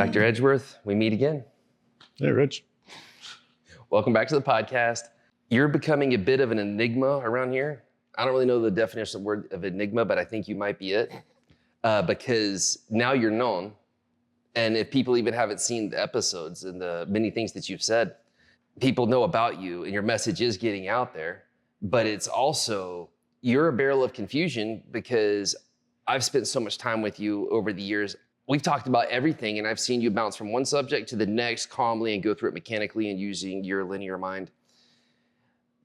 Dr. Edgeworth, we meet again. Hey, Rich. Welcome back to the podcast. You're becoming a bit of an enigma around here. I don't really know the definition of the word of enigma, but I think you might be it because now you're known. And if people even haven't seen the episodes and the many things that you've said, people know about you and your message is getting out there. But it's also, you're a barrel of confusion because I've spent so much time with you over the years. We've talked about everything and I've seen you bounce from one subject to the next calmly and go through it mechanically and using your linear mind.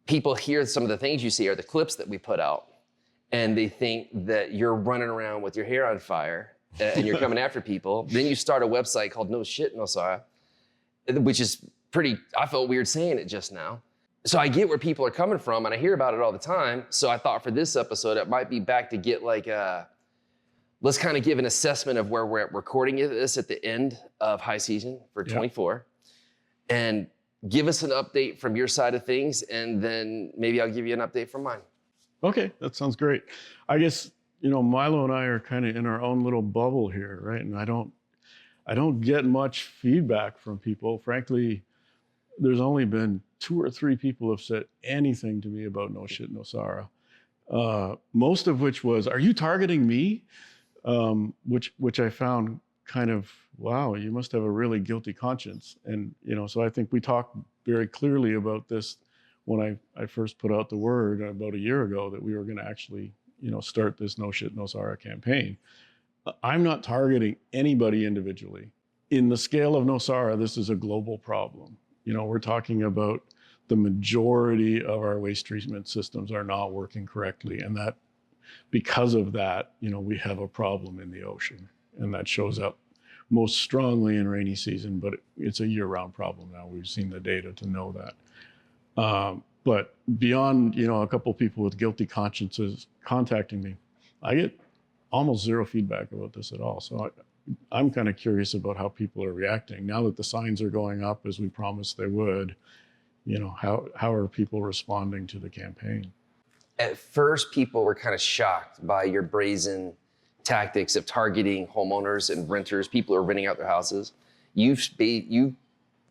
People hear some of the things you say are the clips that we put out and they think that you're running around with your hair on fire and you're coming after people. Then you start a website called Nosara, which is pretty, I felt weird saying it just now. So I get where people are coming from and I hear about it all the time. So I thought for this episode, it might be back to get like let's kind of give an assessment of where we're at recording this at the end of high season for 24 and give us an update from your side of things. And then maybe I'll give you an update from mine. Okay, that sounds great. I guess, Milo and I are kind of in our own little bubble here, right? And I don't get much feedback from people. Frankly, there's only been 2 or 3 people have said anything to me about Nosara. Most of which was, are you targeting me? Which I found kind of, wow, you must have a really guilty conscience. And, so I think we talked very clearly about this when I first put out the word about a year ago that we were going to actually, start this Nosara campaign. I'm not targeting anybody individually. In the scale of Nosara, this is a global problem. We're talking about the majority of our waste treatment systems are not working correctly. And that because of that, we have a problem in the ocean, and that shows up most strongly in rainy season, but it's a year-round problem now. We've seen the data to know that. But beyond, a couple of people with guilty consciences contacting me, I get almost zero feedback about this at all. So I'm kind of curious about how people are reacting. Now that the signs are going up as we promised they would, how are people responding to the campaign? At first, people were kind of shocked by your brazen tactics of targeting homeowners and renters, people who are renting out their houses. You've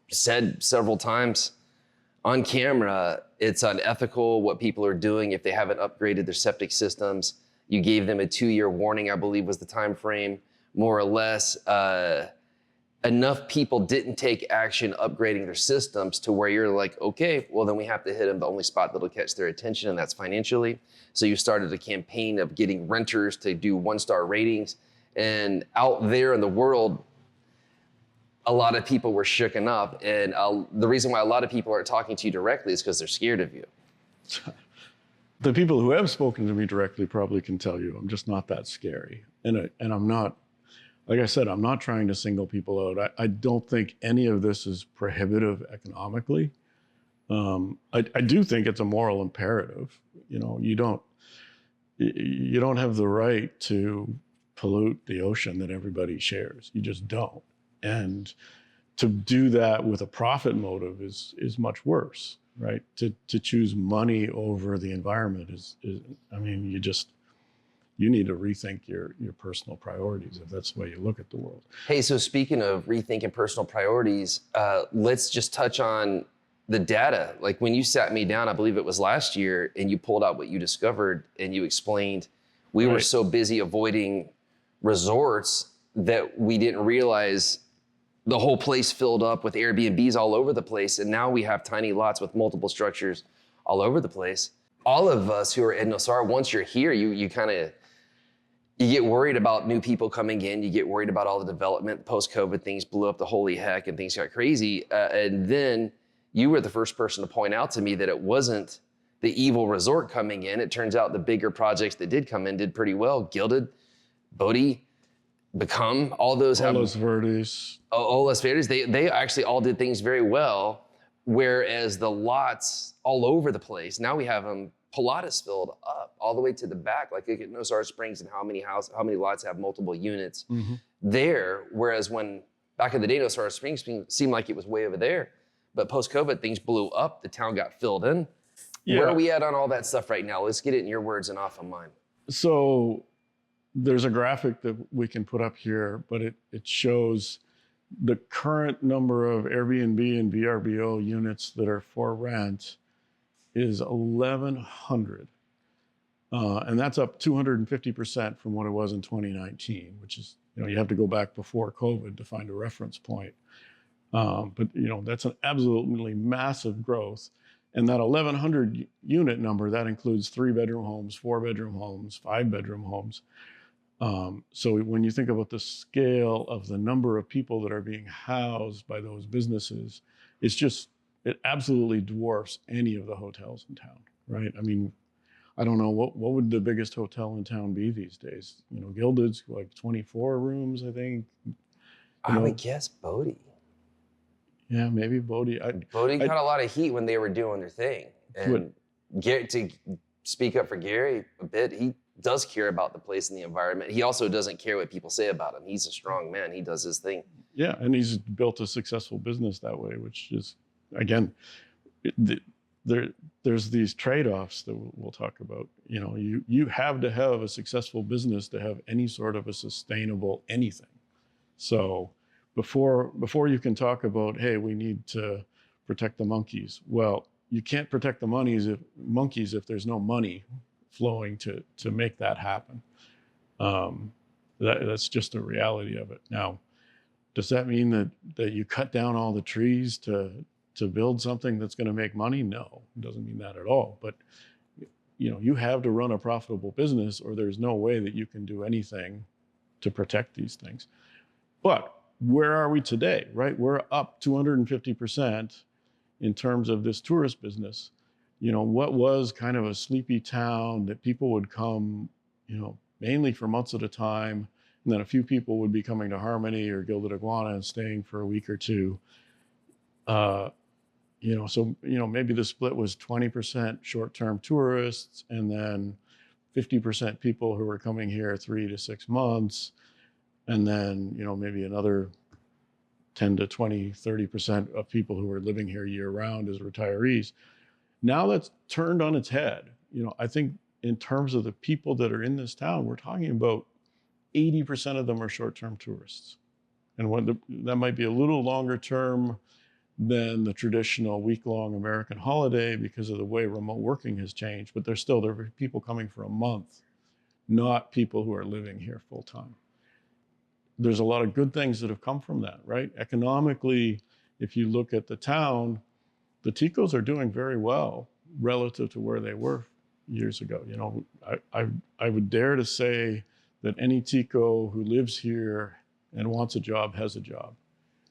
said several times on camera, it's unethical what people are doing if they haven't upgraded their septic systems. You gave them a 2-year warning, I believe was the time frame, more or less. Enough people didn't take action upgrading their systems to where you're like, okay, well then we have to hit them the only spot that'll catch their attention, and that's financially. So you started a campaign of getting renters to do 1-star ratings. And out there in the world, a lot of people were shooken up. And the reason why a lot of people aren't talking to you directly is because they're scared of you. The people who have spoken to me directly probably can tell you I'm just not that scary. And I'm not, like I said, I'm not trying to single people out. I don't think any of this is prohibitive economically. I do think it's a moral imperative. You don't have the right to pollute the ocean that everybody shares. You just don't. And to do that with a profit motive is much worse, right? To choose money over the environment is I mean, you need to rethink your personal priorities if that's the way you look at the world. Hey, so speaking of rethinking personal priorities, let's just touch on the data. Like when you sat me down, I believe it was last year, and you pulled out what you discovered and you explained we were so busy avoiding resorts that we didn't realize the whole place filled up with Airbnbs all over the place. And now we have tiny lots with multiple structures all over the place. All of us who are in Nosara, once you're here, you get worried about new people coming in. You get worried about all the development. Post-COVID, things blew up the holy heck and things got crazy. And then you were the first person to point out to me that it wasn't the evil resort coming in. It turns out the bigger projects that did come in did pretty well. Gilded, Bodie, Become, all those have... Olas Verdes. Olas Verdes, they actually all did things very well, whereas the lots all over the place, now we have them Pilatus filled up all the way to the back, like look at Nosara Springs and how many lots have multiple units there, whereas when back in the day, Nosara Springs seemed like it was way over there, but post-COVID, things blew up, the town got filled in. Yeah. Where are we at on all that stuff right now? Let's get it in your words and off of mine. So there's a graphic that we can put up here, but it shows the current number of Airbnb and VRBO units that are for rent is 1,100. And that's up 250% from what it was in 2019, which is, you have to go back before COVID to find a reference point. But that's an absolutely massive growth. And that 1,100 unit number, that includes 3-bedroom homes, 4-bedroom homes, 5-bedroom homes. So when you think about the scale of the number of people that are being housed by those businesses, it absolutely dwarfs any of the hotels in town, right? I mean, I don't know, what would the biggest hotel in town be these days? Gilded's like 24 rooms, I think. I would guess Bodie. Yeah, maybe Bodie. Bodie got a lot of heat when they were doing their thing. And to speak up for Gary a bit, he does care about the place and the environment. He also doesn't care what people say about him. He's a strong man. He does his thing. Yeah, and he's built a successful business that way, which is, again, there's these trade-offs that we'll talk about. You have to have a successful business to have any sort of a sustainable anything. So before you can talk about, hey, we need to protect the monkeys. Well, you can't protect the monkeys if there's no money flowing to make that happen. That's just the reality of it. Now, does that mean that you cut down all the trees to build something that's going to make money? No, it doesn't mean that at all. But you have to run a profitable business, or there's no way that you can do anything to protect these things. But where are we today, right? We're up 250% in terms of this tourist business. What was kind of a sleepy town that people would come, mainly for months at a time, and then a few people would be coming to Harmony or Gilded Iguana and staying for a week or two. So maybe the split was 20% short-term tourists, and then 50% people who were coming here 3 to 6 months, and then maybe another 10 to 20, 30% of people who were living here year-round as retirees. Now that's turned on its head. I think in terms of the people that are in this town, we're talking about 80% of them are short-term tourists, and that might be a little longer term than the traditional week-long American holiday because of the way remote working has changed, but there are people coming for a month, not people who are living here full-time. There's a lot of good things that have come from that, right? Economically, if you look at the town, the Ticos are doing very well relative to where they were years ago. I would dare to say that any Tico who lives here and wants a job has a job,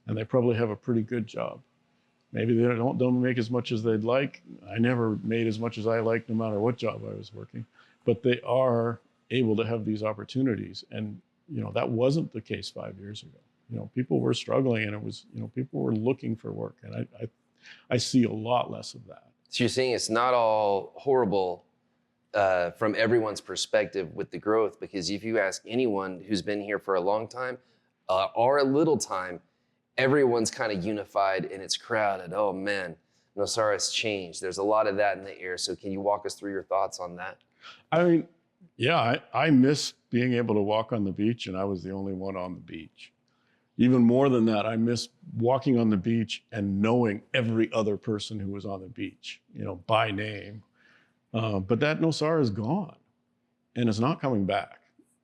and they probably have a pretty good job. Maybe they don't make as much as they'd like. I never made as much as I liked, no matter what job I was working, but they are able to have these opportunities. And that wasn't the case 5 years ago. People were struggling, and it was, people were looking for work, and I see a lot less of that. So you're saying it's not all horrible from everyone's perspective with the growth, because if you ask anyone who's been here for a long time or a little time, everyone's kind of unified and it's crowded. Oh man, Nosara's changed. There's a lot of that in the air. So can you walk us through your thoughts on that? I mean, yeah, I miss being able to walk on the beach, and I was the only one on the beach. Even more than that, I miss walking on the beach and knowing every other person who was on the beach, by name. But that Nosara is gone, and it's not coming back.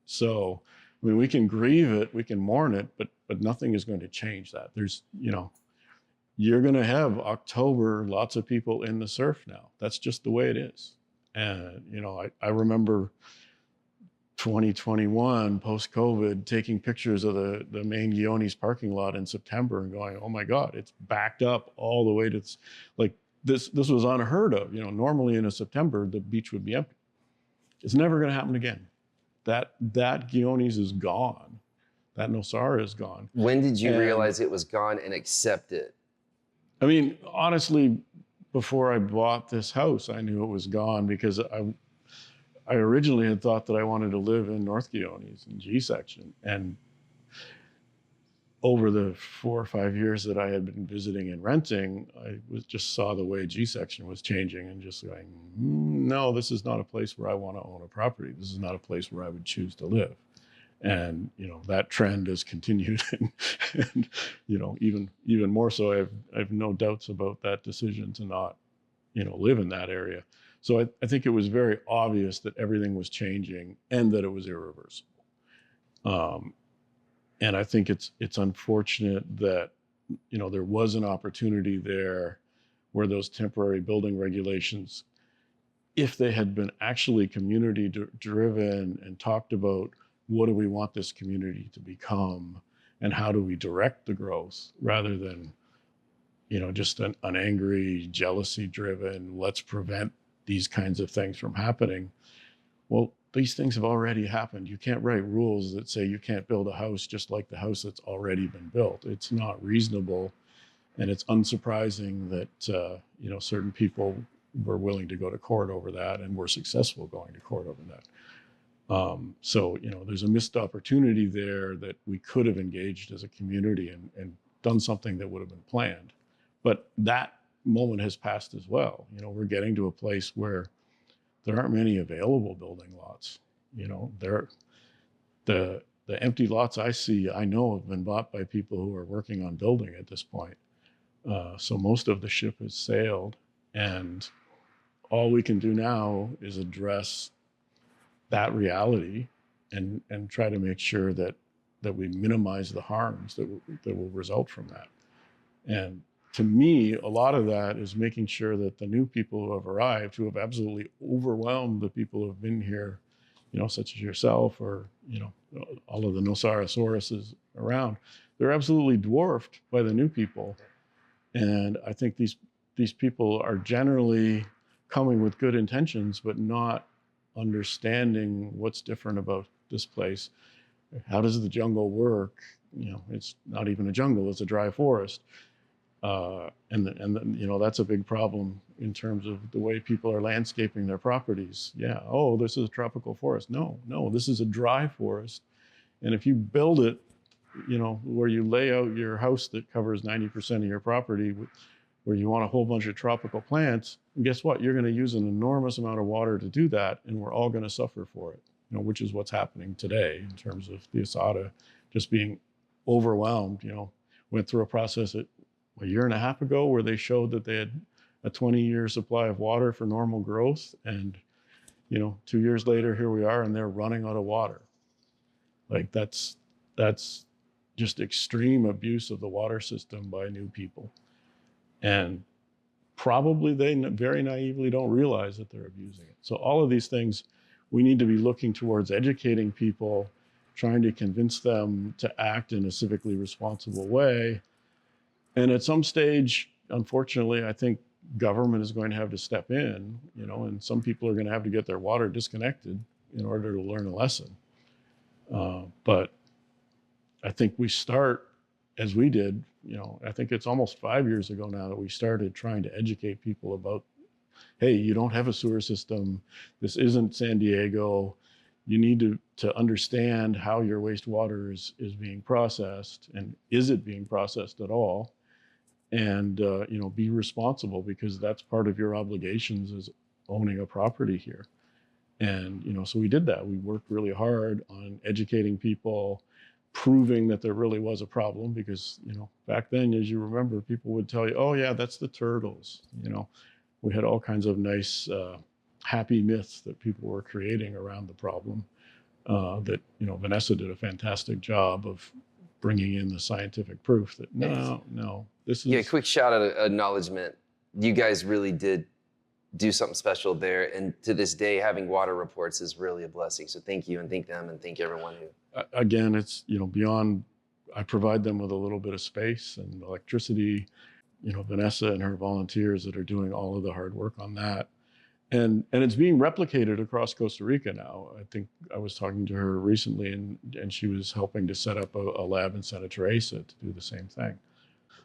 So, I mean, we can grieve it, we can mourn it, but nothing is going to change that. There's, you're going to have October, lots of people in the surf now. That's just the way it is. And, I remember 2021, post-COVID, taking pictures of the main Guiones parking lot in September and going, oh my God, it's backed up all the way to, this was unheard of. Normally in a September, the beach would be empty. It's never going to happen again. That Guiones is gone. That Nosara is gone. When did you realize it was gone and accept it? I mean, honestly, before I bought this house, I knew it was gone, because I originally had thought that I wanted to live in North Guiones in G section. And over the 4 or 5 years that I had been visiting and renting, I just saw the way G section was changing and just going, no, this is not a place where I want to own a property. This is not a place where I would choose to live. And that trend has continued, and even more so. I have no doubts about that decision to not live in that area. So I think it was very obvious that everything was changing and that it was irreversible. And I think it's unfortunate that there was an opportunity there where those temporary building regulations, if they had been actually community driven and talked about what do we want this community to become and how do we direct the growth, rather than just an angry, jealousy driven, let's prevent these kinds of things from happening. Well, these things have already happened. You can't write rules that say you can't build a house just like the house that's already been built. It's not reasonable. And it's unsurprising that certain people were willing to go to court over that and were successful going to court over that. So there's a missed opportunity there that we could have engaged as a community and done something that would have been planned. But that moment has passed as well. We're getting to a place where there aren't many available building lots. The empty lots I see, I know have been bought by people who are working on building at this point. So most of the ship has sailed, and all we can do now is address that reality and try to make sure that we minimize the harms that will result from that. And to me, a lot of that is making sure that the new people who have arrived, who have absolutely overwhelmed the people who have been here, such as yourself or, all of the Nosara around, they're absolutely dwarfed by the new people. And I think these people are generally coming with good intentions, but not understanding what's different about this place. How does the jungle work? It's not even a jungle, it's a dry forest. And that's a big problem in terms of the way people are landscaping their properties. Yeah, oh, this is a tropical forest. No, this is a dry forest. And if you build it, where you lay out your house that covers 90% of your property, where you want a whole bunch of tropical plants, and guess what? You're going to use an enormous amount of water to do that, and we're all going to suffer for it, which is what's happening today in terms of the Asada just being overwhelmed. Went through a process a year and a half ago where they showed that they had a 20-year supply of water for normal growth. And, 2 years later, here we are, and they're running out of water. Like that's just extreme abuse of the water system by new people. And probably they very naively don't realize that they're abusing it. So all of these things, we need to be looking towards educating people, trying to convince them to act in a civically responsible way. And at some stage, unfortunately, I think government is going to have to step in, and some people are going to have to get their water disconnected in order to learn a lesson. But I think we start, as we did, I think it's almost 5 years ago now that we started trying to educate people about, hey, you don't have a sewer system. This isn't San Diego. You need to understand how your wastewater is being processed, and is it being processed at all? And, be responsible, because that's part of your obligations as owning a property here. And, so we did that. We worked really hard on educating people, proving that there really was a problem, because, back then, as you remember, people would tell you, oh yeah, that's the turtles. We had all kinds of nice, happy myths that people were creating around the problem, that, Vanessa did a fantastic job of bringing in the scientific proof that no, this is... Yeah, quick shout out, acknowledgement. You guys really did do something special there. And to this day, having water reports is really a blessing. So thank you, and thank them, and thank everyone who... Again, it's, beyond, I provide them with a little bit of space and electricity, Vanessa and her volunteers that are doing all of the hard work on that. And it's being replicated across Costa Rica now. I think I was talking to her recently, and she was helping to set up a lab in Santa Teresa to do the same thing.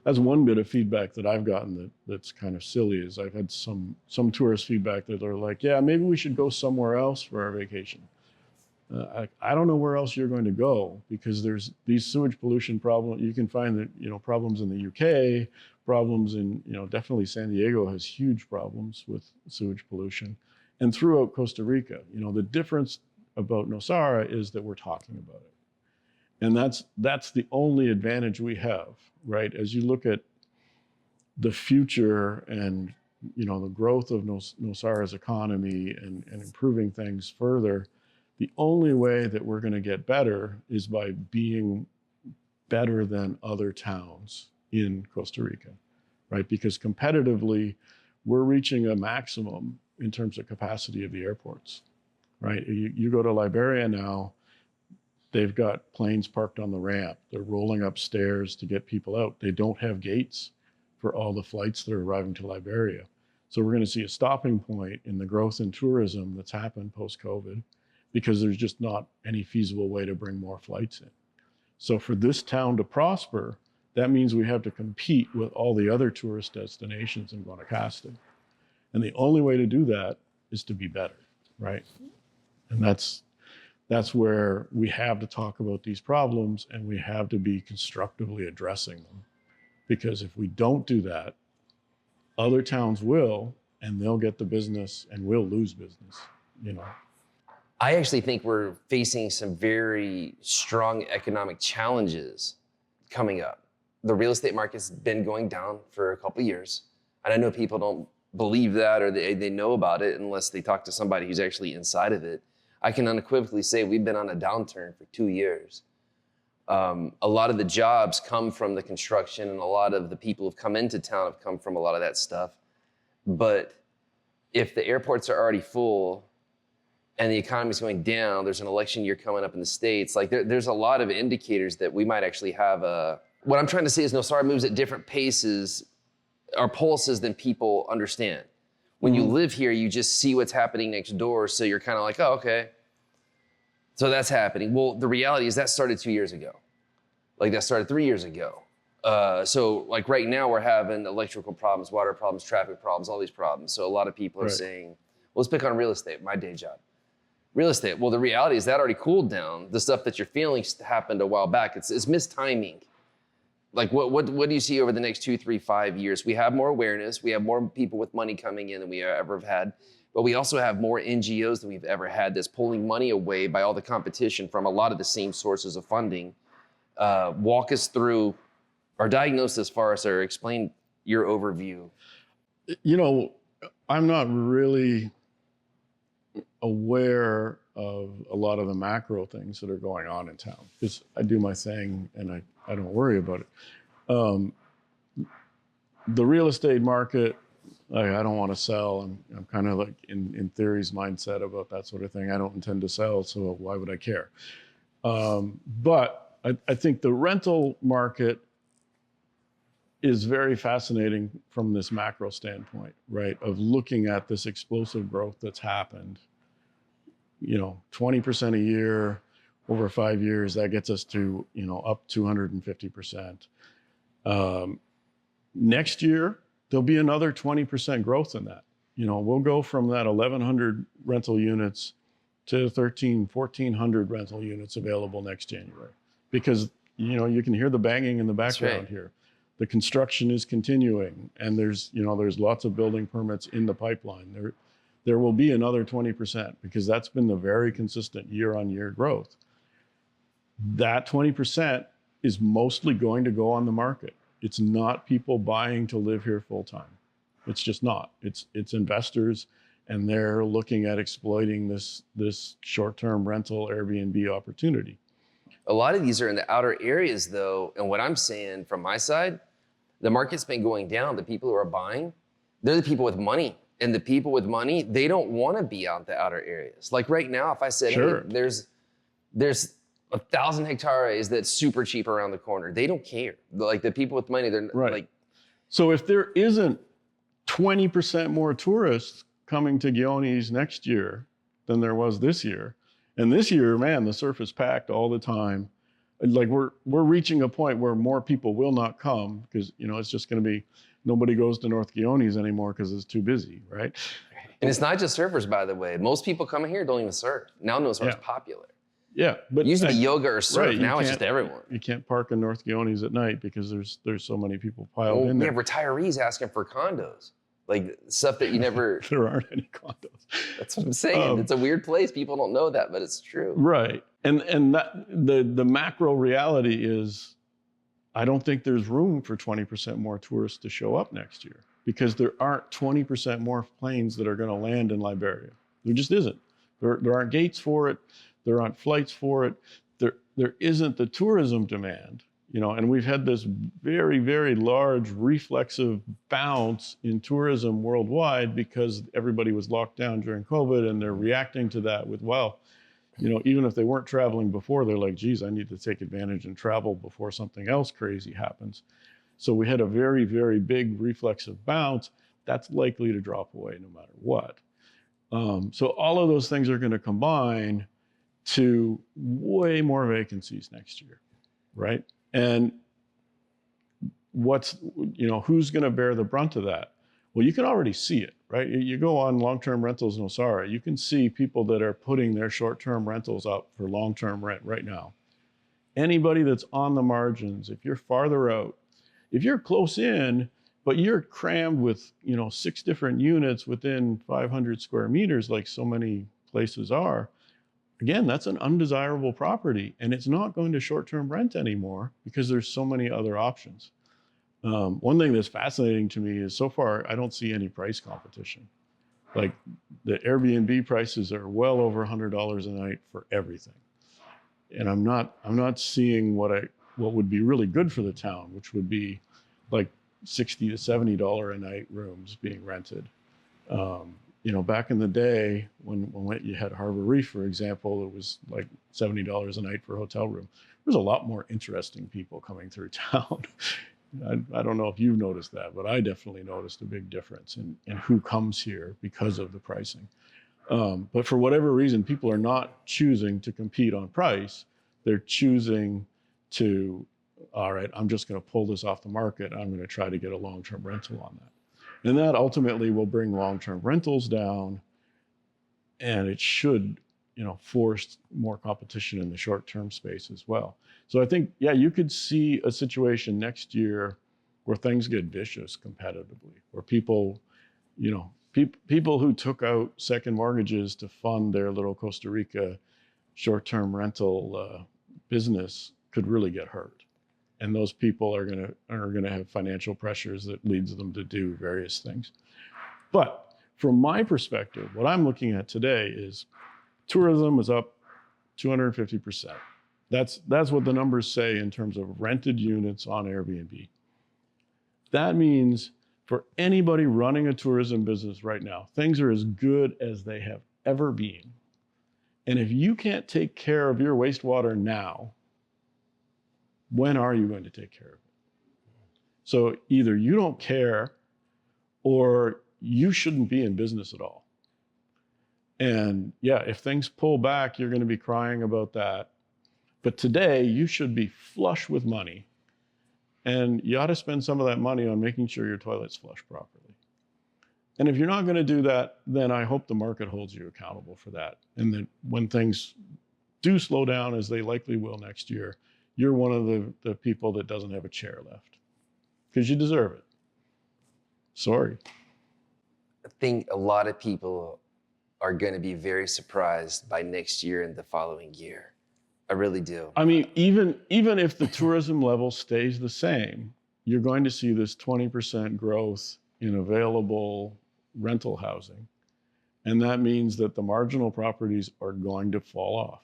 That's one bit of feedback that I've gotten that's kind of silly, is I've had some tourist feedback that are like, yeah, maybe we should go somewhere else for our vacation. I don't know where else you're going to go, because there's these sewage pollution problems. You can find that, problems in the UK, problems in, definitely San Diego has huge problems with sewage pollution, and throughout Costa Rica. The difference about Nosara is that we're talking about it. And that's the only advantage we have, right? As you look at the future and the growth of Nosara's economy and improving things further, the only way that we're going to get better is by being better than other towns in Costa Rica, right? Because competitively, we're reaching a maximum in terms of capacity of the airports, right? You go to Liberia now, they've got planes parked on the ramp. They're rolling up stairs to get people out. They don't have gates for all the flights that are arriving to Liberia. So we're going to see a stopping point in the growth in tourism that's happened post-COVID because there's just not any feasible way to bring more flights in. So for this town to prosper, that means we have to compete with all the other tourist destinations in Guanacaste. And the only way to do that is to be better, right? And that's where we have to talk about these problems and we have to be constructively addressing them. Because if we don't do that, other towns will, and they'll get the business and we'll lose business, I actually think we're facing some very strong economic challenges coming up. The real estate market's been going down for a couple of years. And I know people don't believe that or they know about it unless they talk to somebody who's actually inside of it. I can unequivocally say we've been on a downturn for 2 years. A lot of the jobs come from the construction and a lot of the people who've come into town have come from a lot of that stuff. But if the airports are already full and the economy's going down, there's an election year coming up in the States, like there's a lot of indicators that we might actually have what I'm trying to say is Nosara moves at different paces or pulses than people understand. When you live here, you just see what's happening next door. So you're kind of like, oh, okay. So that's happening. Well, the reality is that started 2 years ago. Like that started 3 years ago. So like right now we're having electrical problems, water problems, traffic problems, all these problems. So a lot of people are saying, well, let's pick on real estate, my day job. Real estate, well, the reality is that already cooled down. The stuff that you're feeling happened a while back. It's mistiming. Like what do you see over the next 2, 3, 5 years? We have more awareness. We have more people with money coming in than we ever have had. But we also have more NGOs than we've ever had that's pulling money away by all the competition from a lot of the same sources of funding. Walk us through or diagnose this for us or explain your overview. I'm not really aware of a lot of the macro things that are going on in town because I do my thing and I don't worry about it. The real estate market, I don't want to sell. I'm kind of like in theory's mindset about that sort of thing. I don't intend to sell, so why would I care? But I think the rental market is very fascinating from this macro standpoint, right? Of looking at this explosive growth that's happened, 20% a year over 5 years, that gets us to, up 250%. Next year, there'll be another 20% growth in that. We'll go from that 1,100 rental units to 1,400 rental units available next January. Because, you can hear the banging in the background here. The construction is continuing and there's lots of building permits in the pipeline. There will be another 20% because that's been the very consistent year-on-year growth. That 20% is mostly going to go on the market. It's not people buying to live here full-time. It's just not. It's investors and they're looking at exploiting this short-term rental Airbnb opportunity. A lot of these are in the outer areas though, and what I'm saying from my side, the market's been going down. The people who are buying, they're the people with money. And the people with money, they don't want to be out in the outer areas. Like right now, if I said, hey, there's 1,000 hectares that's super cheap around the corner, they don't care. Like the people with money, they're like. So if there isn't 20% more tourists coming to Guiones next year than there was this year, and this year, man, the surf is packed all the time. Like we're reaching a point where more people will not come because, it's just going to be, nobody goes to North Guiones anymore because it's too busy, right? And it's not just surfers, by the way. Most people coming here don't even surf. Now Nosara is popular. Yeah, but it used to be yoga or surf. Right, now it's just everyone. You can't park in North Guiones at night because there's so many people piled in there. We have retirees asking for condos. Like stuff that you never. There aren't any condos. That's what I'm saying. It's a weird place. People don't know that, but it's true. Right. And that the macro reality is, I don't think there's room for 20% more tourists to show up next year, because there aren't 20% more planes that are going to land in Liberia. There just isn't. There aren't gates for it. There aren't flights for it. There isn't the tourism demand, and we've had this very, very large reflexive bounce in tourism worldwide because everybody was locked down during COVID, and they're reacting to that with, well, even if they weren't traveling before, they're like, geez, I need to take advantage and travel before something else crazy happens. So we had a very, very big reflexive bounce that's likely to drop away no matter what. So all of those things are going to combine to way more vacancies next year, right? And who's going to bear the brunt of that? Well, you can already see it, right? You go on long-term rentals Nosara, you can see people that are putting their short-term rentals up for long-term rent right now. Anybody that's on the margins, if you're farther out, if you're close in, but you're crammed with 6 different units within 500 square meters, like so many places are, again, that's an undesirable property, and it's not going to short-term rent anymore because there's so many other options. One thing that's fascinating to me is so far, I don't see any price competition. Like the Airbnb prices are well over $100 a night for everything. And I'm not seeing what would be really good for the town, which would be like $60 to $70 a night rooms being rented. Back in the day when you had Harbor Reef, for example, it was like $70 a night for a hotel room. There's a lot more interesting people coming through town. I don't know if you've noticed that, but I definitely noticed a big difference in who comes here because of the pricing. But for whatever reason, people are not choosing to compete on price. They're choosing to, all right, I'm just going to pull this off the market. I'm going to try to get a long-term rental on that. And that ultimately will bring long-term rentals down, and it should, force more competition in the short-term space as well. So I think, yeah, you could see a situation next year where things get vicious competitively, where people, people who took out second mortgages to fund their little Costa Rica short-term rental business could really get hurt. And those people are gonna have financial pressures that leads them to do various things. But from my perspective, what I'm looking at today is tourism is up 250%. That's what the numbers say in terms of rented units on Airbnb. That means for anybody running a tourism business right now, things are as good as they have ever been. And if you can't take care of your wastewater now, when are you going to take care of it? So either you don't care or you shouldn't be in business at all. And yeah, if things pull back, you're going to be crying about that. But today, you should be flush with money. And you ought to spend some of that money on making sure your toilet's flush properly. And if you're not going to do that, then I hope the market holds you accountable for that. And that when things do slow down, as they likely will next year, you're one of the people that doesn't have a chair left. Because you deserve it. Sorry. I think a lot of people are going to be very surprised by next year and the following year. I really do. I mean, even if the tourism level stays the same, you're going to see this 20% growth in available rental housing. And that means that the marginal properties are going to fall off.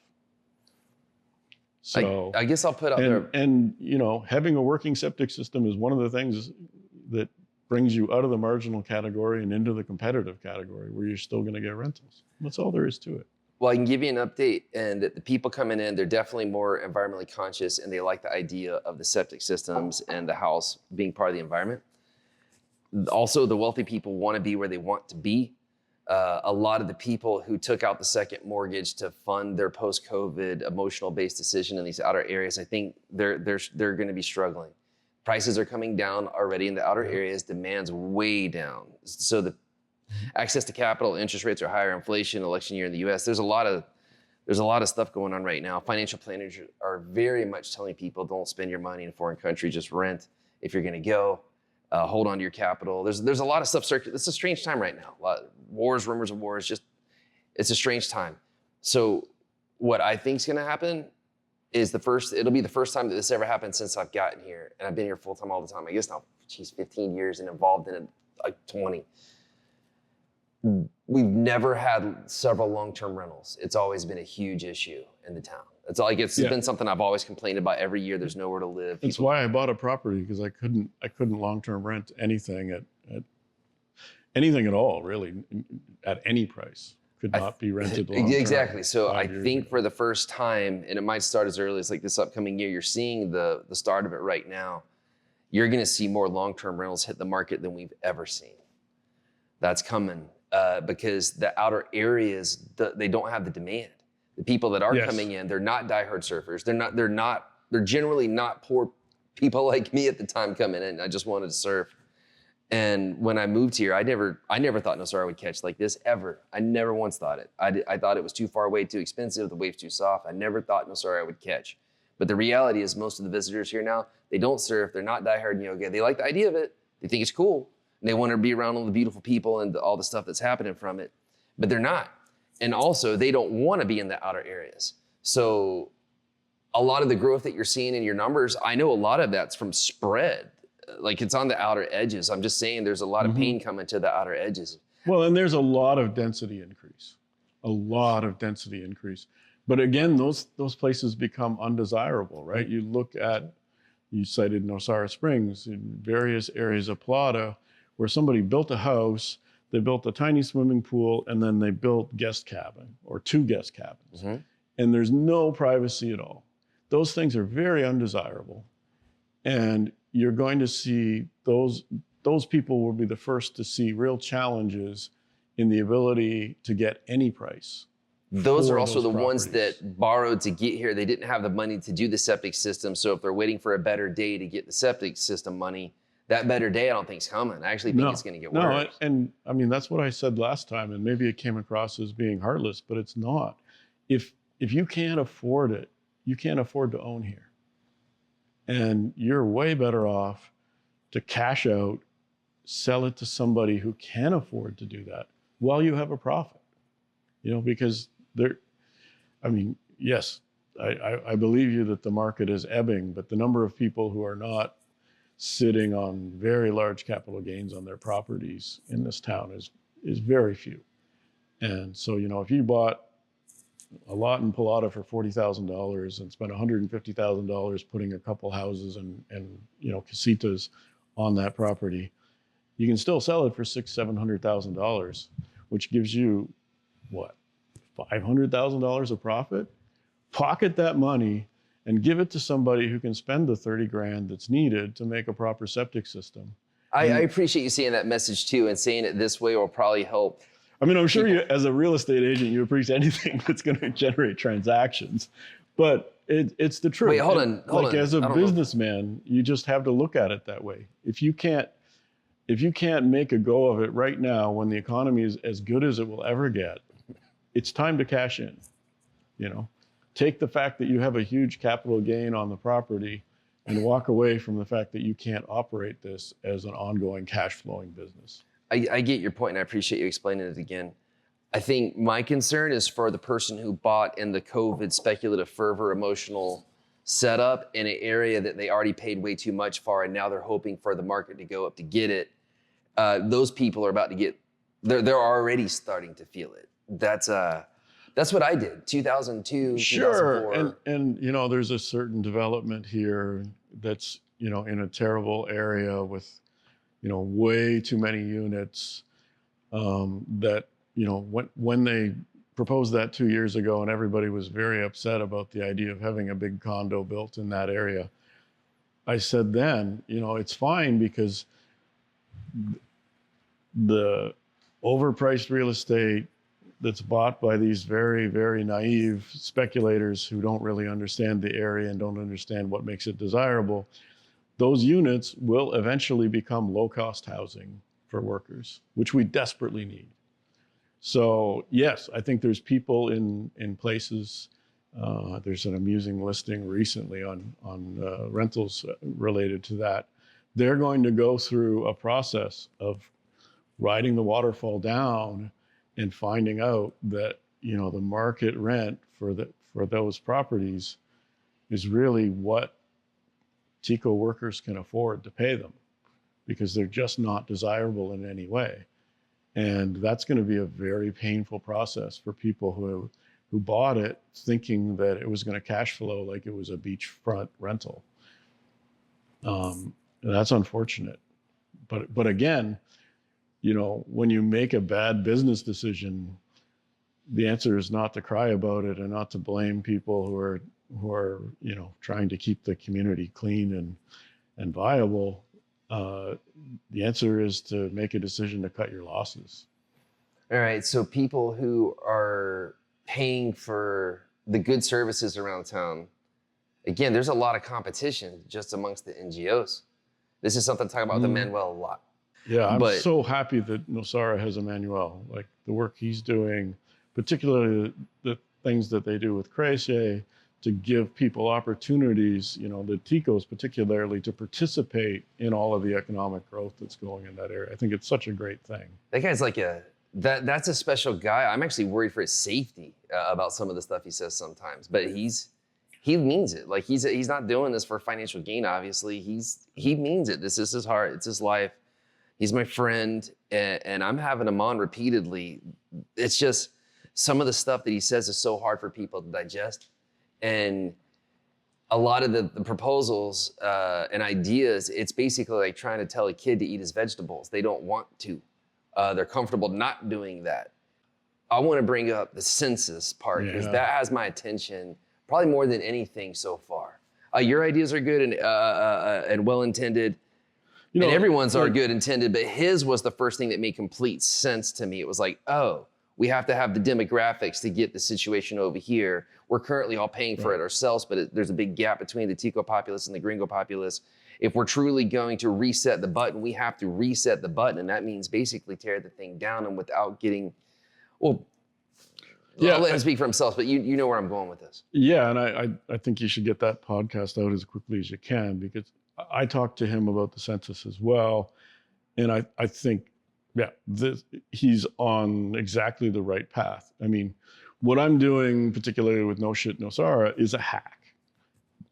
So I guess I'll put out there. And having a working septic system is one of the things that brings you out of the marginal category and into the competitive category where you're still going to get rentals. That's all there is to it. Well, I can give you an update, and the people coming in, they're definitely more environmentally conscious, and they like the idea of the septic systems and the house being part of the environment. Also, the wealthy people want to be where they want to be. A lot of the people who took out the second mortgage to fund their post-COVID emotional-based decision in these outer areas, I think they're going to be struggling. Prices are coming down already in the outer areas. Demand's way down. So the access to capital, interest rates are higher, inflation, election year in the U.S. There's a lot of stuff going on right now. Financial planners are very much telling people, don't spend your money in a foreign country, just rent if you're going to go. hold on to your capital. There's a lot of stuff circulating. It's a strange time right now. A lot of wars, rumors of wars. Just it's a strange time. So what I think is going to happen is it'll be the first time that this ever happened since I've gotten here, and I've been here full time all the time. I guess now, 15 years and involved in it like 20. We've never had several long-term rentals. It's always been a huge issue in the town. It's been something I've always complained about every year. There's nowhere to live. That's why I bought a property, because I couldn't long-term rent anything at anything at all, really, at any price. Could not be rented long-term. Exactly. So I think for the first time, and it might start as early as like this upcoming year, you're seeing the start of it right now. You're going to see more long-term rentals hit the market than we've ever seen. That's coming because the outer areas, they don't have the demand. The people that are coming in, they're not diehard surfers. They're generally not poor people like me at the time coming in. I just wanted to surf. And when I moved here, I never thought Nosara would catch like this ever. I never once thought it. I thought it was too far away, too expensive, the wave's too soft. I never thought Nosara would catch. But the reality is most of the visitors here now, they don't surf, they're not diehard yoga. They like the idea of it, they think it's cool, and they want to be around all the beautiful people and all the stuff that's happening from it, but they're not. And also, they don't want to be in the outer areas. So a lot of the growth that you're seeing in your numbers, I know a lot of that's from spread. Like it's on the outer edges. I'm just saying there's a lot of pain coming to the outer edges. Well, and there's a lot of density increase. But again, those places become undesirable, right? You cited Nosara Springs in various areas of Plata where somebody built a house, they built a tiny swimming pool, and then they built guest cabin or 2 guest cabins. And there's no privacy at all. Those things are very undesirable. And you're going to see those people will be the first to see real challenges in the ability to get any price. Those are also the ones that borrowed to get here. They didn't have the money to do the septic system. So if they're waiting for a better day to get the septic system money, that better day I don't think is coming. I actually think it's going to get worse. And I mean, that's what I said last time, and maybe it came across as being heartless, but it's not. If you can't afford it, you can't afford to own here. And you're way better off to cash out, sell it to somebody who can afford to do that while you have a profit. Because yes, I believe you that the market is ebbing, but the number of people who are not sitting on very large capital gains on their properties in this town is very few. And so, if you bought a lot in Pilata for $40,000 and spent $150,000 putting a couple houses and casitas on that property, you can still sell it for $600,000-$700,000, which gives you what, $500,000 of profit? Pocket that money and give it to somebody who can spend the $30,000 that's needed to make a proper septic system. I appreciate you saying that message too, and saying it this way will probably help. I mean, I'm sure you, as a real estate agent, you appreciate anything that's going to generate transactions, but it's the truth. Wait, hold on. As a businessman, you just have to look at it that way. If you can't make a go of it right now, when the economy is as good as it will ever get, it's time to cash in. Take the fact that you have a huge capital gain on the property and walk away from the fact that you can't operate this as an ongoing cash flowing business. I get your point, and I appreciate you explaining it again. I think my concern is for the person who bought in the COVID speculative fervor emotional setup in an area that they already paid way too much for, and now they're hoping for the market to go up to get it. Those people are about to get, they're already starting to feel it. That's what I did, 2002, sure. 2004. And there's a certain development here that's, in a terrible area with, way too many units that, when they proposed that 2 years ago and everybody was very upset about the idea of having a big condo built in that area, I said then, it's fine because the overpriced real estate that's bought by these very, very naive speculators who don't really understand the area and don't understand what makes it desirable, those units will eventually become low-cost housing for workers, which we desperately need. So yes, I think there's people in places. There's an amusing listing recently on rentals related to that they're going to go through a process of riding the waterfall down and finding out that, you know, the market rent for those properties is really what TECO workers can afford to pay them, because they're just not desirable in any way. And that's going to be a very painful process for people who bought it thinking that it was going to cash flow like it was a beachfront rental. That's unfortunate. But again, you know, when you make a bad business decision, the answer is not to cry about it and not to blame people who are you know, trying to keep the community clean and viable. The answer is to make a decision to cut your losses. All right, so people who are paying for the good services around town, again, there's a lot of competition just amongst the NGOs. This is something I talk about with Emmanuel a lot. Yeah, I'm so happy that Nosara has Emmanuel. Like the work he's doing, particularly the things that they do with Crécy to give people opportunities, you know, the TECOs particularly, to participate in all of the economic growth that's going in that area. I think it's such a great thing. That guy's like that's a special guy. I'm actually worried for his safety about some of the stuff he says sometimes, but he means it. Like he's not doing this for financial gain, obviously. He means it. This is his heart. It's his life. He's my friend, and I'm having him on repeatedly. It's just some of the stuff that he says is so hard for people to digest. And a lot of the proposals and ideas, it's basically like trying to tell a kid to eat his vegetables. They don't want to. They're comfortable not doing that. I want to bring up the census part, because that has my attention probably more than anything so far. Your ideas are good and well-intended. You know, and everyone's are good intended, but his was the first thing that made complete sense to me. It was like, oh, we have to have the demographics to get the situation over here. We're currently all paying for it ourselves, but there's a big gap between the TECO populace and the Gringo populace. If we're truly going to reset the button, we have to reset the button. And that means basically tear the thing down, and without getting, well, I'll let him speak for himself, but you know where I'm going with this. Yeah, and I think you should get that podcast out as quickly as you can, because I talked to him about the census as well. And I think, he's on exactly the right path. I mean, what I'm doing, particularly with No Shit Nosara, is a hack.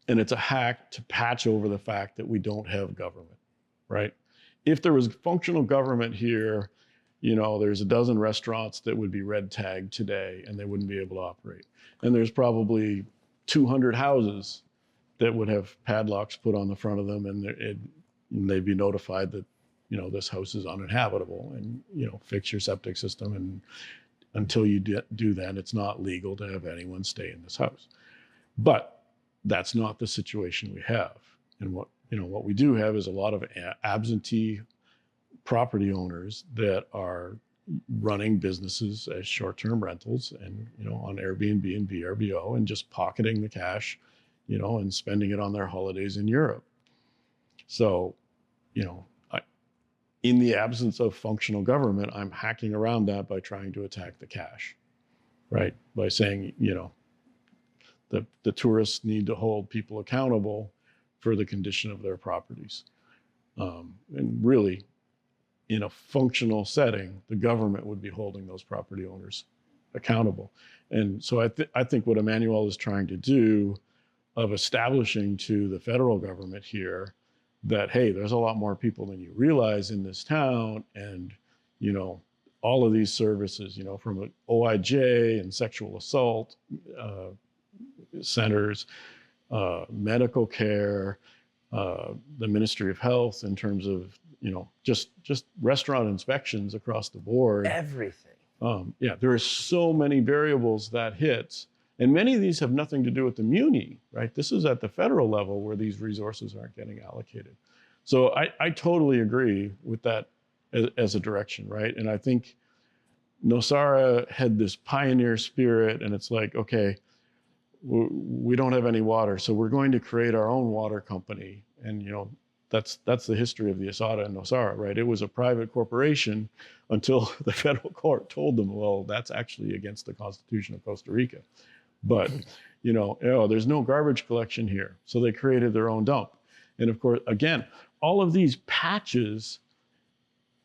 And it's a hack to patch over the fact that we don't have government, right? If there was functional government here, you know, there's a dozen restaurants that would be red tagged today and they wouldn't be able to operate. And there's probably 200 houses that would have padlocks put on the front of them, and they'd be notified that, you know, this house is uninhabitable, and, you know, fix your septic system. And until you do that, it's not legal to have anyone stay in this house. But that's not the situation we have. And what we do have is a lot of absentee property owners that are running businesses as short-term rentals and, you know, on Airbnb and VRBO, and just pocketing the cash, you know, and spending it on their holidays in Europe. So, you know, in the absence of functional government, I'm hacking around that by trying to attack the cash, right? By saying, you know, the tourists need to hold people accountable for the condition of their properties. And really, in a functional setting, the government would be holding those property owners accountable. And so I think what Emmanuel is trying to do, of establishing to the federal government here that, hey, there's a lot more people than you realize in this town, and, you know, all of these services, you know, from OIJ and sexual assault centers, medical care, the Ministry of Health in terms of, you know, just restaurant inspections across the board. Everything. There are so many variables that hits, and many of these have nothing to do with the muni, right? This is at the federal level where these resources aren't getting allocated. So I totally agree with that as a direction, right? And I think Nosara had this pioneer spirit, and it's like, okay, we don't have any water, so we're going to create our own water company. And, you know, that's the history of the Asada and Nosara, right? It was a private corporation until the federal court told them, well, that's actually against the Constitution of Costa Rica. But, you know, there's no garbage collection here. So they created their own dump. And of course, again, all of these patches,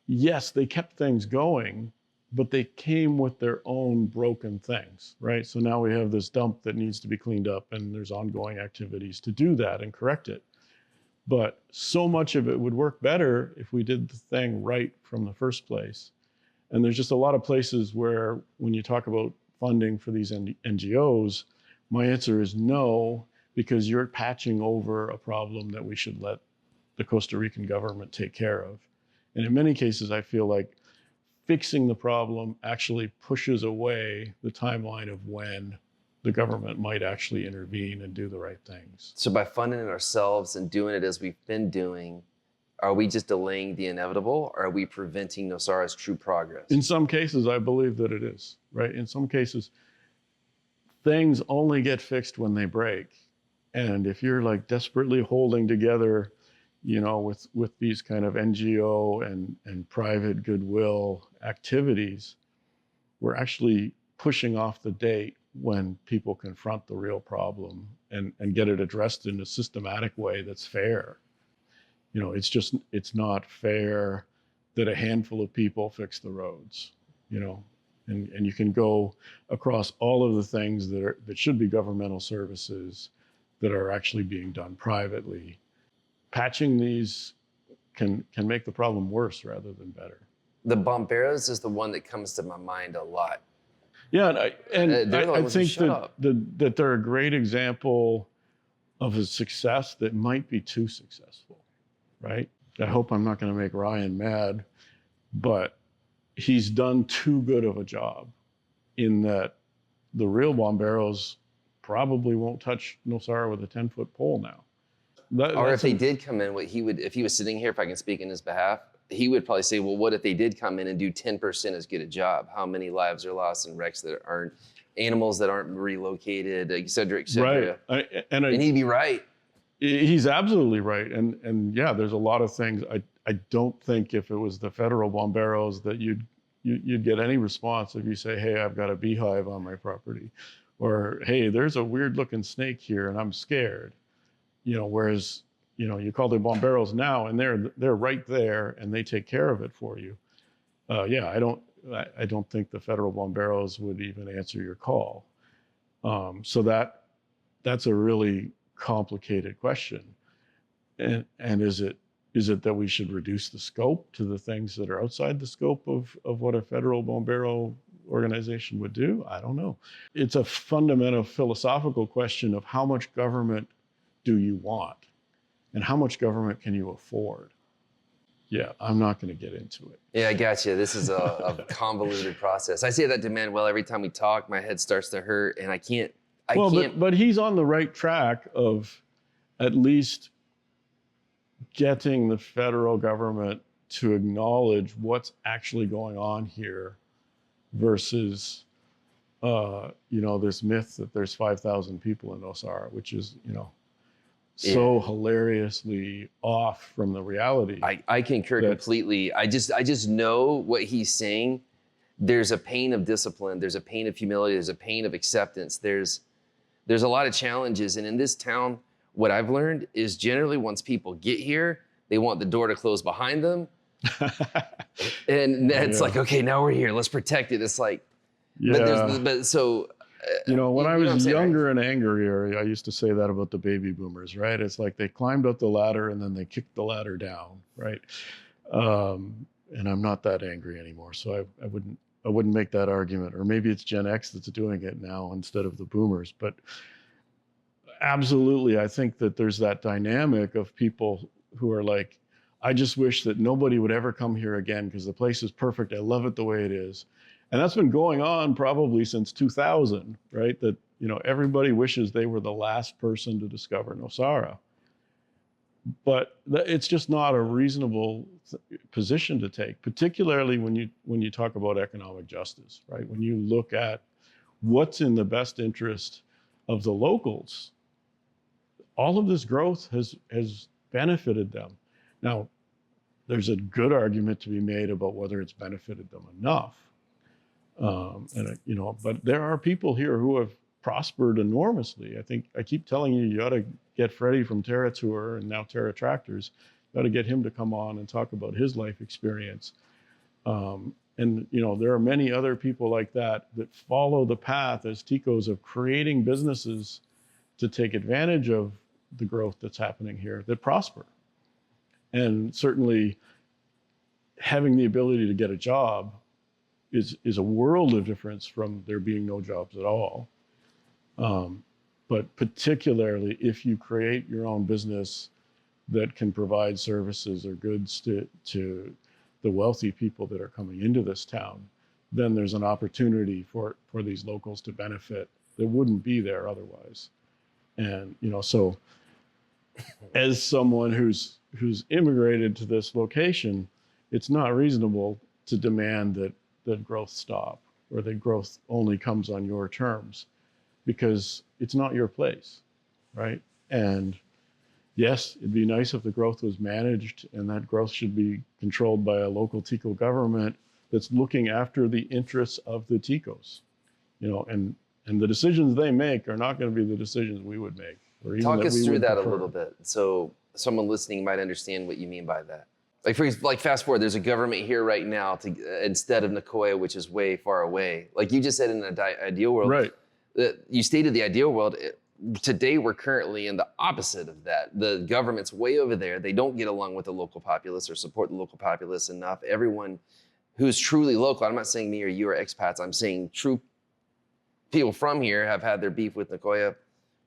yes, they kept things going, but they came with their own broken things, right? So now we have this dump that needs to be cleaned up, and there's ongoing activities to do that and correct it. But so much of it would work better if we did the thing right from the first place. And there's just a lot of places where when you talk about funding for these NGOs, my answer is no, because you're patching over a problem that we should let the Costa Rican government take care of. And in many cases, I feel like fixing the problem actually pushes away the timeline of when the government might actually intervene and do the right things. So by funding it ourselves and doing it as we've been doing, are we just delaying the inevitable, or are we preventing Nosara's true progress? In some cases, I believe that it is, right? In some cases, things only get fixed when they break. And if you're like desperately holding together, you know, with these kind of NGO and private goodwill activities, we're actually pushing off the date when people confront the real problem and get it addressed in a systematic way that's fair. You know, it's not fair that a handful of people fix the roads, you know, and you can go across all of the things that should be governmental services that are actually being done privately. Patching these can make the problem worse rather than better. The Bomberos is the one that comes to my mind a lot. Yeah, and I think that they're a great example of a success that might be too successful, right? I hope I'm not going to make Ryan mad, but he's done too good of a job in that the real Bomberos probably won't touch Nosara with a 10-foot pole now. Or if they did come in, if he was sitting here, if I can speak in his behalf, he would probably say, well, what if they did come in and do 10% as good a job? How many lives are lost in wrecks that aren't, animals that aren't relocated, et cetera, et cetera. Right. And he'd be right. He's absolutely right. And yeah, there's a lot of things. I don't think if it was the federal Bomberos that you'd get any response if you say, hey, I've got a beehive on my property, or hey, there's a weird looking snake here and I'm scared. You know, whereas, you know, you call the Bomberos now and they're right there and they take care of it for you. Yeah, I don't think the federal Bomberos would even answer your call. So that's a really complicated question. And is it that we should reduce the scope to the things that are outside the scope of what a federal Bombero organization would do? I don't know. It's a fundamental philosophical question of how much government do you want and how much government can you afford? Yeah, I'm not going to get into it. Yeah, I got you. This is a convoluted process. I say that to Manuel every time we talk. My head starts to hurt, and I can't. But he's on the right track of at least getting the federal government to acknowledge what's actually going on here versus, this myth that there's 5,000 people in Nosara, which is, so hilariously off from the reality. I concur completely. I just know what he's saying. There's a pain of discipline. There's a pain of humility. There's a pain of acceptance. There's a lot of challenges. And in this town, what I've learned is generally once people get here, they want the door to close behind them. And it's like, okay, now we're here. Let's protect it. It's like, when I was younger and angrier, I used to say that about the baby boomers, right? It's like they climbed up the ladder and then they kicked the ladder down, right? And I'm not that angry anymore, so I wouldn't make that argument. Or maybe it's Gen X that's doing it now instead of the boomers. But absolutely, I think that there's that dynamic of people who are like, I just wish that nobody would ever come here again because the place is perfect. I love it the way it is. And that's been going on probably since 2000, right? That, everybody wishes they were the last person to discover Nosara. But it's just not a reasonable position to take, particularly when you talk about economic justice, right? When you look at what's in the best interest of the locals, all of this growth has benefited them. Now, there's a good argument to be made about whether it's benefited them enough. But there are people here who have prospered enormously. I think I keep telling you ought to get Freddie from Terra Tour and now Terra Tractors Got to get him to come on and talk about his life experience. And there are many other people like that follow the path as Ticos of creating businesses to take advantage of the growth that's happening here that prosper. And certainly having the ability to get a job is a world of difference from there being no jobs at all. But particularly if you create your own business that can provide services or goods to the wealthy people that are coming into this town, then there's an opportunity for these locals to benefit that wouldn't be there otherwise. And so as someone who's immigrated to this location, it's not reasonable to demand that growth stop or that growth only comes on your terms, because it's not your place, right? And yes, it'd be nice if the growth was managed, and that growth should be controlled by a local Tico government that's looking after the interests of the Ticos, and the decisions they make are not going to be the decisions we would make. Or even Talk us through that prefer. a little bit, so someone listening might understand what you mean by that. Like fast forward, there's a government here right now instead of Nicoya, which is way far away. Like you just said, in an ideal world, right? You stated the ideal world. Today, we're currently in the opposite of that. The government's way over there. They don't get along with the local populace or support the local populace enough. Everyone who's truly local, I'm not saying me or you are expats, I'm saying true people from here have had their beef with Nicoya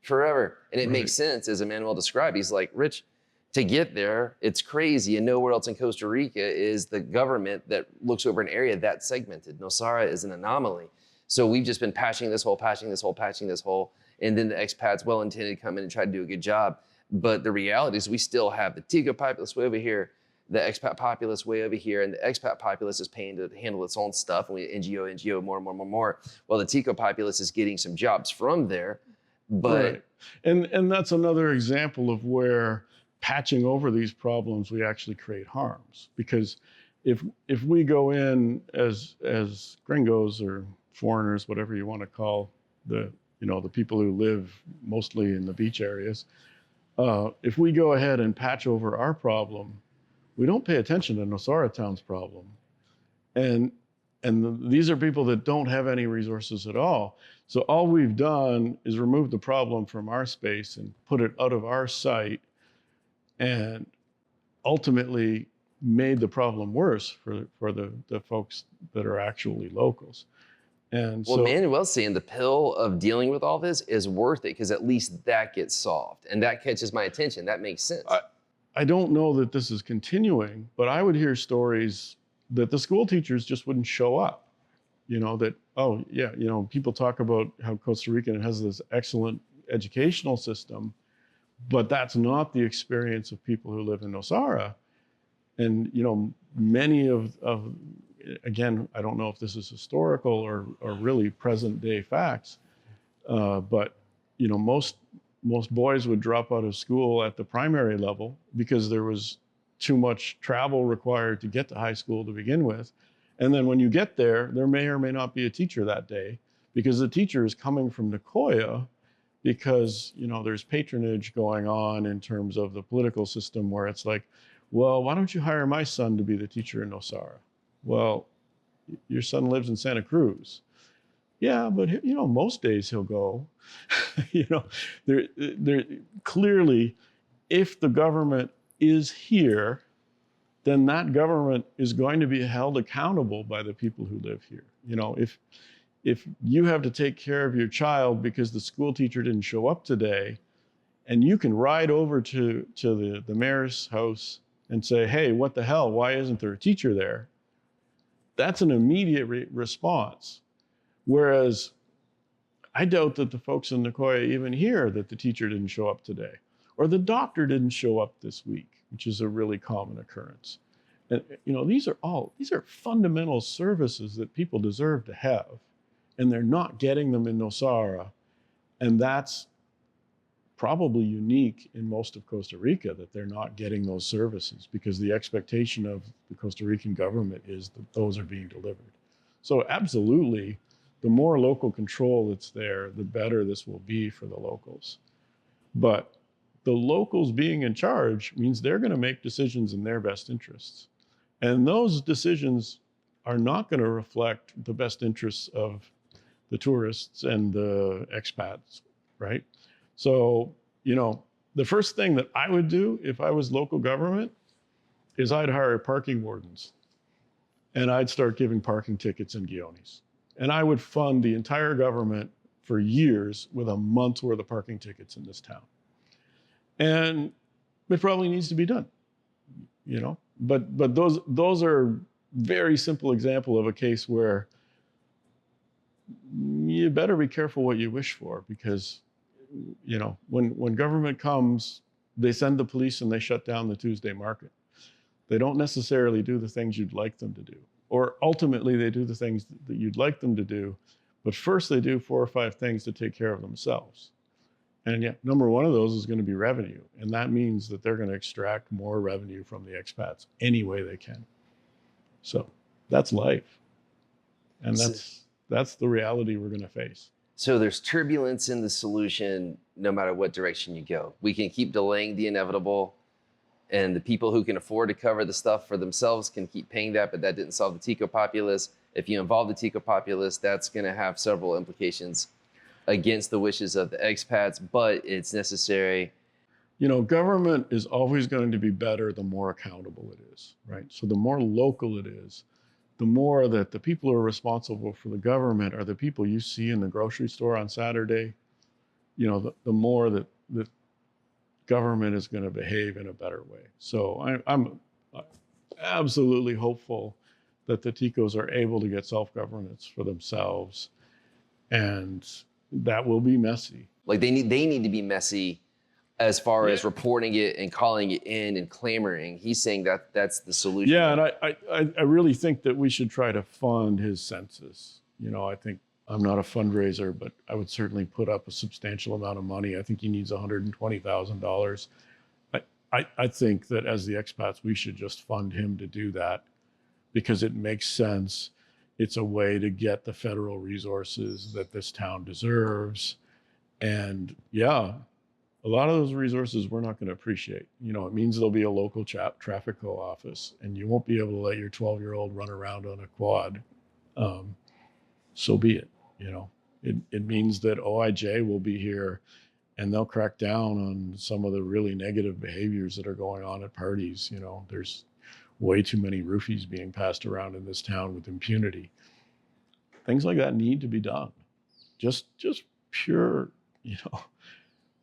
forever. And it makes sense, as Emmanuel described. He's like, Rich, to get there, it's crazy. And nowhere else in Costa Rica is the government that looks over an area that segmented. Nosara is an anomaly. So we've just been patching this hole. And then the expats, well-intended, come in and try to do a good job. But the reality is we still have the Tico populace way over here, the expat populace way over here, and the expat populace is paying to handle its own stuff, and we NGO, more. Well, the Tico populace is getting some jobs from there, but... Right. And that's another example of where patching over these problems, we actually create harms. Because if we go in as gringos or foreigners, whatever you want to call the people who live mostly in the beach areas, if we go ahead and patch over our problem, we don't pay attention to Nosara Town's problem. And these are people that don't have any resources at all. So all we've done is remove the problem from our space and put it out of our sight, and ultimately made the problem worse for the folks that are actually locals. And well, Manuel's saying the pill of dealing with all this is worth it, because at least that gets solved, and that catches my attention. That makes sense. I don't know that this is continuing, but I would hear stories that the school teachers just wouldn't show up. People talk about how Costa Rica has this excellent educational system, but that's not the experience of people who live in Nosara. And many of again, I don't know if this is historical or really present day facts, but most boys would drop out of school at the primary level because there was too much travel required to get to high school to begin with. And then when you get there may or may not be a teacher that day, because the teacher is coming from Nicoya, because there's patronage going on in terms of the political system, where it's like, well, why don't you hire my son to be the teacher in Nosara? Well, your son lives in Santa Cruz. Yeah, but most days he'll go. There clearly, if the government is here, then that government is going to be held accountable by the people who live here. If you have to take care of your child because the school teacher didn't show up today, and you can ride over to the mayor's house and say, hey, what the hell? Why isn't there a teacher there? That's an immediate response. Whereas I doubt that the folks in Nicoya even hear that the teacher didn't show up today, or the doctor didn't show up this week, which is a really common occurrence. And these are fundamental services that people deserve to have, and they're not getting them in Nosara. And that's probably unique in most of Costa Rica, that they're not getting those services, because the expectation of the Costa Rican government is that those are being delivered. So absolutely, the more local control that's there, the better this will be for the locals. But the locals being in charge means they're going to make decisions in their best interests. And those decisions are not going to reflect the best interests of the tourists and the expats, right? So, the first thing that I would do if I was local government is I'd hire parking wardens and I'd start giving parking tickets in Guiones. And I would fund the entire government for years with a month's worth of parking tickets in this town. And it probably needs to be done, but those are very simple example of a case where you better be careful what you wish for, because when government comes, they send the police and they shut down the Tuesday market. They don't necessarily do the things you'd like them to do, or ultimately they do the things that you'd like them to do, but first they do 4 or 5 things to take care of themselves. And yet, number one of those is going to be revenue, and that means that they're going to extract more revenue from the expats any way they can. So that's life, and that's the reality we're going to face. So there's turbulence in the solution no matter what direction you go. We can keep delaying the inevitable, and the people who can afford to cover the stuff for themselves can keep paying that, but that didn't solve the Tico populace. If you involve the Tico populace, that's going to have several implications against the wishes of the expats, but it's necessary. Government is always going to be better the more accountable it is, right? So the more local it is, the more that the people who are responsible for the government are the people you see in the grocery store on Saturday, the more that the government is going to behave in a better way. So I'm absolutely hopeful that the Ticos are able to get self-governance for themselves, and that will be messy. Like they need to be messy as far as reporting it and calling it in and clamoring. He's saying that that's the solution. Yeah, and I really think that we should try to fund his census. I think I'm not a fundraiser, but I would certainly put up a substantial amount of money. I think he needs $120,000. I think that as the expats, we should just fund him to do that because it makes sense. It's a way to get the federal resources that this town deserves. And yeah, a lot of those resources we're not going to appreciate. It means there'll be a local traffic office, and you won't be able to let your 12-year-old run around on a quad. So be it. It means that OIJ will be here, and they'll crack down on some of the really negative behaviors that are going on at parties. There's way too many roofies being passed around in this town with impunity. Things like that need to be done. Just pure,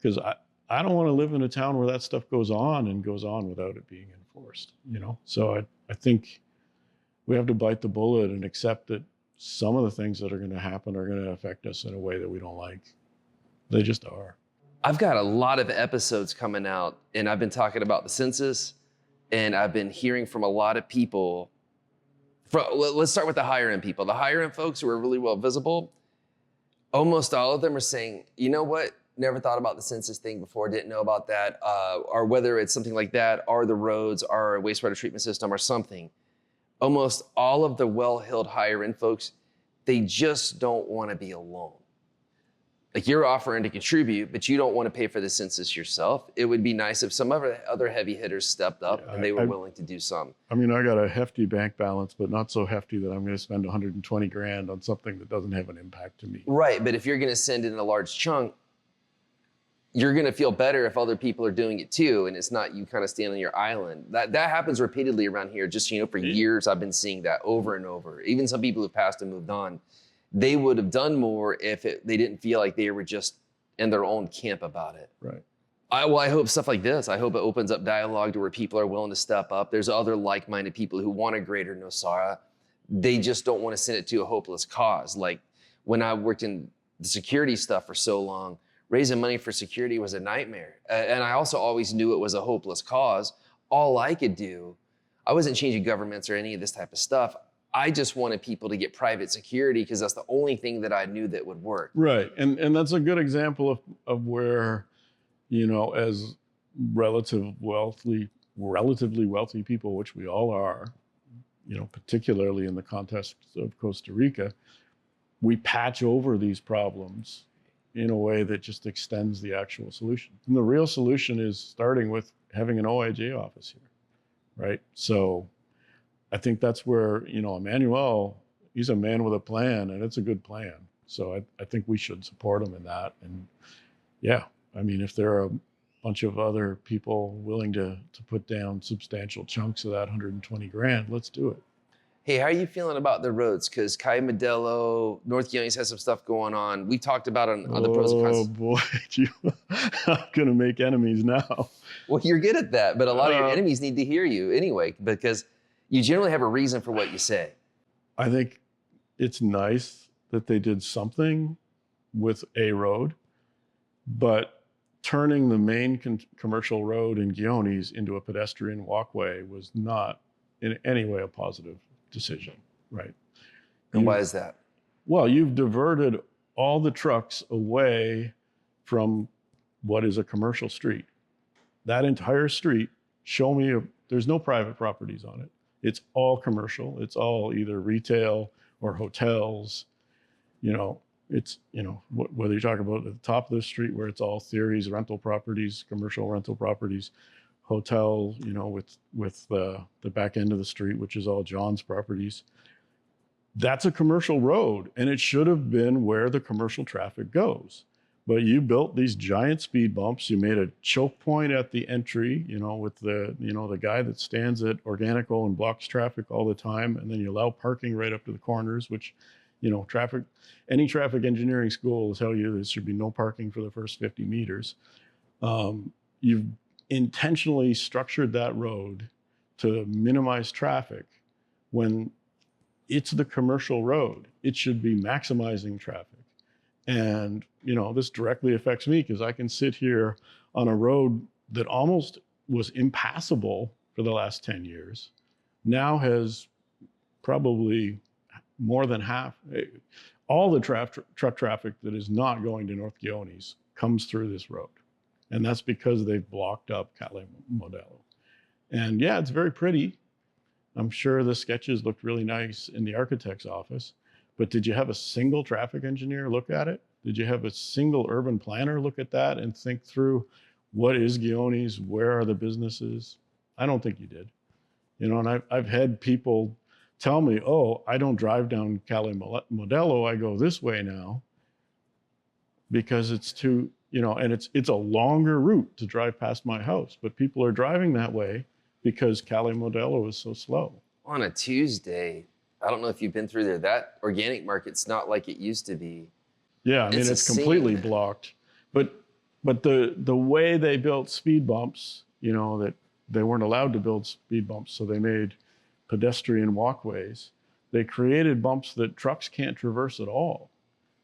because I don't want to live in a town where that stuff goes on without it being enforced, So I think we have to bite the bullet and accept that some of the things that are going to happen are going to affect us in a way that we don't like. They just are. I've got a lot of episodes coming out, and I've been talking about the census, and I've been hearing from a lot of people. Let's start with the higher end people. The higher end folks who are really well visible, almost all of them are saying, you know what? Never thought about the census thing before, didn't know about that, or whether it's something like that, or the roads, or a wastewater treatment system, or something. Almost all of the well-heeled higher-end folks, they just don't want to be alone. Like, you're offering to contribute, but you don't want to pay for the census yourself. It would be nice if some other heavy hitters stepped up and they were willing to do some. I got a hefty bank balance, but not so hefty that I'm going to spend $120,000 on something that doesn't have an impact to me. Right, but if you're going to send in a large chunk, you're going to feel better if other people are doing it too, and it's not you kind of standing on your island. That happens repeatedly around here. Just, for years I've been seeing that over and over. Even some people who passed and moved on, they would have done more if they didn't feel like they were just in their own camp about it. Right. I hope stuff like this, I hope it opens up dialogue to where people are willing to step up. There's other like-minded people who want a greater Nosara. They just don't want to send it to a hopeless cause. Like, when I worked in the security stuff for so long, raising money for security was a nightmare. And I also always knew it was a hopeless cause. All I could do, I wasn't changing governments or any of this type of stuff. I just wanted people to get private security because that's the only thing that I knew that would work. Right, and that's a good example of where, as relatively wealthy people, which we all are, particularly in the context of Costa Rica, we patch over these problems in a way that just extends the actual solution. And the real solution is starting with having an OIG office here, right? So I think that's where, Emmanuel, he's a man with a plan, and it's a good plan. So I think we should support him in that. And yeah, I mean, if there are a bunch of other people willing to put down substantial chunks of that 120 grand, let's do it. Hey, how are you feeling about the roads? Because Calle Modelo, North Guiones has some stuff going on. We talked about on the pros and cons. Oh boy, I'm gonna make enemies now. Well, you're good at that, but a lot of your enemies need to hear you anyway, because you generally have a reason for what you say. I think it's nice that they did something with a road, but turning the main commercial road in Guiones into a pedestrian walkway was not in any way a positive decision, right? And why is that? Well, you've diverted all the trucks away from what is a commercial street. That entire street, there's no private properties on it. It's all commercial. It's all either retail or hotels. It's, whether you talk about at the top of the street where it's all theories, rental properties, commercial rental properties, hotel, with the back end of the street, which is all John's properties. That's a commercial road, and it should have been where the commercial traffic goes. But you built these giant speed bumps. You made a choke point at the entry, with the guy that stands at Organical and blocks traffic all the time. And then you allow parking right up to the corners, which, any traffic engineering school will tell you there should be no parking for the first 50 meters. You've intentionally structured that road to minimize traffic when it's the commercial road. It should be maximizing traffic. And, this directly affects me because I can sit here on a road that almost was impassable for the last 10 years, now has probably more than half. All the truck traffic that is not going to North Guiones comes through this road. And that's because they've blocked up Calle Modelo. And yeah, it's very pretty. I'm sure the sketches looked really nice in the architect's office, but did you have a single traffic engineer look at it? Did you have a single urban planner look at that and think through what is Guiones? Where are the businesses? I don't think you did. And I've had people tell me, oh, I don't drive down Calle Modelo, I go this way now because it's too, and it's a longer route to drive past my house, but people are driving that way because Calle Modelo is so slow. On a Tuesday, I don't know if you've been through there, that organic market's not like it used to be. Yeah, I mean, it's completely blocked. But the way they built speed bumps, that they weren't allowed to build speed bumps, so they made pedestrian walkways. They created bumps that trucks can't traverse at all.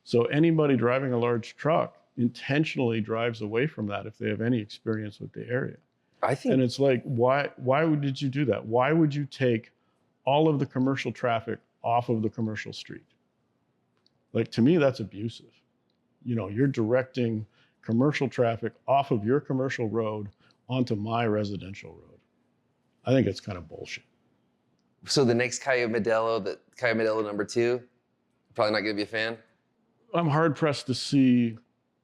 So anybody driving a large truck intentionally drives away from that if they have any experience with the area. And it's like, why did you do that? Why would you take all of the commercial traffic off of the commercial street? Like, to me, that's abusive. You're directing commercial traffic off of your commercial road onto my residential road. I think it's kind of bullshit. So the next Calle Modelo number 2, probably not gonna be a fan? I'm hard pressed to see,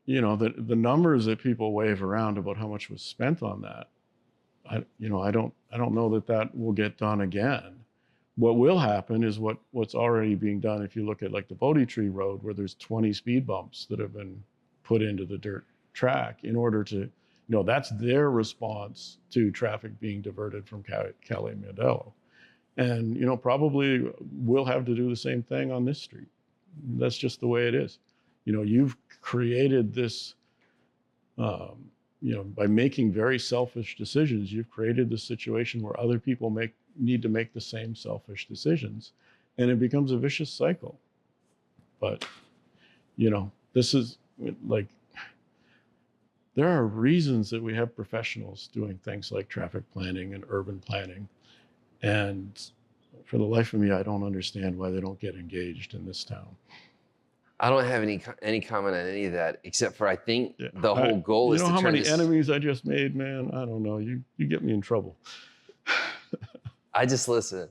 the numbers that people wave around about how much was spent on that. I don't know that will get done again. What will happen is what's already being done. If you look at like the Bodie Tree Road, where there's 20 speed bumps that have been put into the dirt track in order to, that's their response to traffic being diverted from Calle Modelo. And, probably we'll have to do the same thing on this street. That's just the way it is. You've created this, by making very selfish decisions, you've created this situation where other people need to make the same selfish decisions, and it becomes a vicious cycle. But, this is like, there are reasons that we have professionals doing things like traffic planning and urban planning. And for the life of me, I don't understand why they don't get engaged in this town. I don't have any comment on any of that, except for I think the whole goal is to turn this... You know how many enemies I just made, man? I don't know. You get me in trouble. I just listen.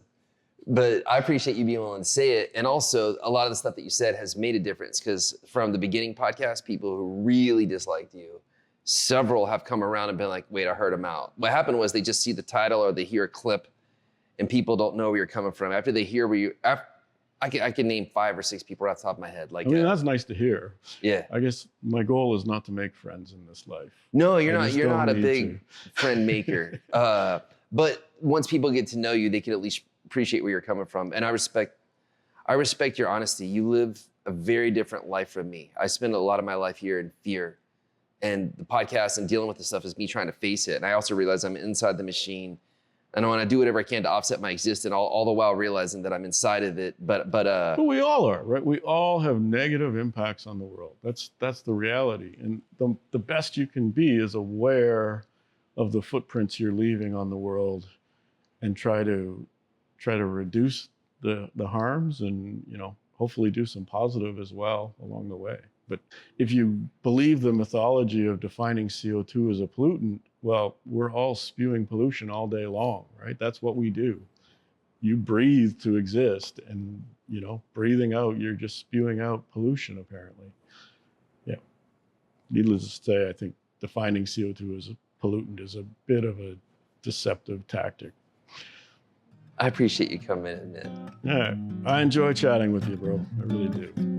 But I appreciate you being willing to say it. And also, a lot of the stuff that you said has made a difference because from the beginning podcast, people who really disliked you, several have come around and been like, wait, I heard them out. What happened was they just see the title or they hear a clip and people don't know where you're coming from. After they hear where you, I can name 5 or 6 people right off the top of my head. Like, I mean, that's nice to hear. Yeah. I guess my goal is not to make friends in this life. No, you're not. You're not a big friend maker. But once people get to know you, they can at least appreciate where you're coming from. And I respect your honesty. You live a very different life from me. I spend a lot of my life here in fear. And the podcast and dealing with this stuff is me trying to face it. And I also realize I'm inside the machine. And I want to do whatever I can to offset my existence, all the while realizing that I'm inside of it. But we all are, right? We all have negative impacts on the world. That's the reality. And the best you can be is aware of the footprints you're leaving on the world and try to reduce the harms and, hopefully do some positive as well along the way. But if you believe the mythology of defining CO2 as a pollutant, well, we're all spewing pollution all day long, right? That's what we do. You breathe to exist, and, breathing out, you're just spewing out pollution, apparently. Yeah. Needless to say, I think defining CO2 as a pollutant is a bit of a deceptive tactic. I appreciate you coming in, man. Yeah, I enjoy chatting with you, bro. I really do.